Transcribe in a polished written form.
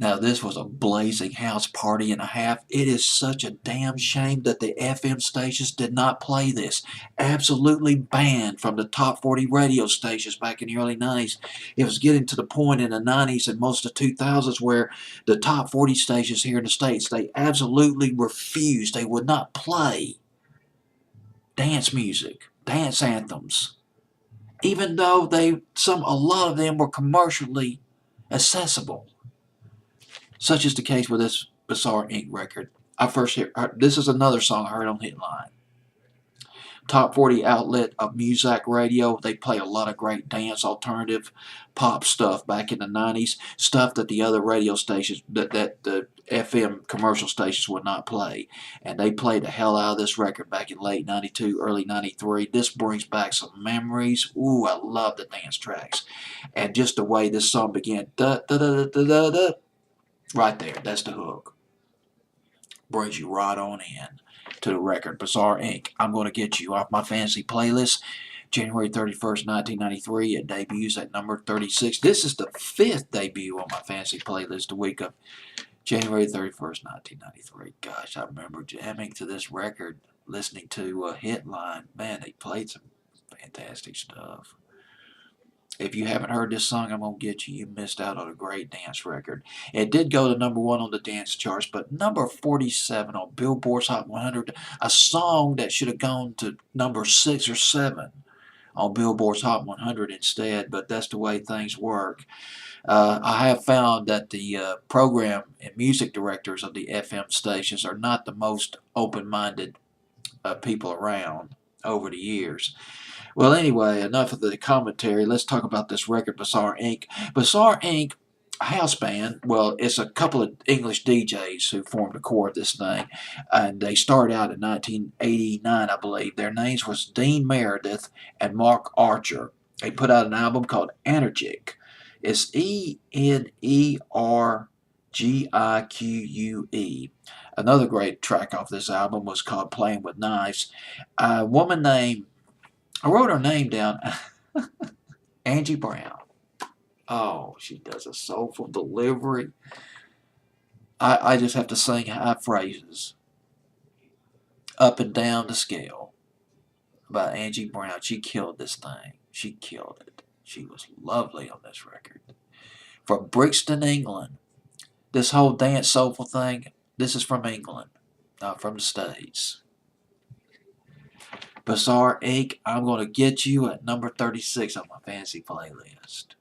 Now, this was a blazing house party and a half. It is such a damn shame that the FM stations did not play this. Absolutely banned from the top 40 radio stations back in the early 90s. It was getting to the point in the 90s and most of the 2000s where the top 40 stations here in the States, they absolutely refused. They would not play dance music, dance anthems, even though a lot of them were commercially accessible, such is the case with this Bizarre Inc. record. This is another song I heard on Hitline. Top 40 outlet of Muzak Radio. They play a lot of great dance, alternative, pop stuff back in the 90s. Stuff that the other radio stations, that the FM commercial stations would not play. And they played the hell out of this record back in late 92, early 93. This brings back some memories. Ooh, I love the dance tracks. And just the way this song began. Da, da, da, da, da, da. Right there, that's the hook. Brings you right on in to the record. Bizarre Inc. I'm Gonna Get You off my fancy playlist. January 31st, 1993. It debuts at number 36. This is the 5th debut on my fancy playlist the week of January 31st, 1993. Gosh, I remember jamming to this record, listening to Hitline. Man, they played some fantastic stuff. If you haven't heard this song, I'm Gonna Get You, you missed out on a great dance record. It did go to number 1 on the dance charts, but number 47 on Billboard's Hot 100, a song that should have gone to number 6 or 7 on Billboard's Hot 100 instead, but that's the way things work. I have found that the program and music directors of the FM stations are not the most open-minded people around over the years. Well, anyway, enough of the commentary. Let's talk about this record, Bizarre Inc. Bizarre Inc. House band. Well, it's a couple of English DJs who formed the core of this thing, and they started out in 1989, I believe. Their names was Dean Meredith and Mark Archer. They put out an album called Energic. It's Energique. Another great track off this album was called Playing with Knives. A woman named, I wrote her name down, Angie Brown. Oh, she does a soulful delivery. I just have to sing high phrases up and down the scale by Angie Brown. She killed this thing. She killed it. She was lovely on this record. From Brixton, England. This whole dance soulful thing, this is from England, not from the States. Bizarre Inc. I'm Gonna Get You at number 36 on my fancy playlist.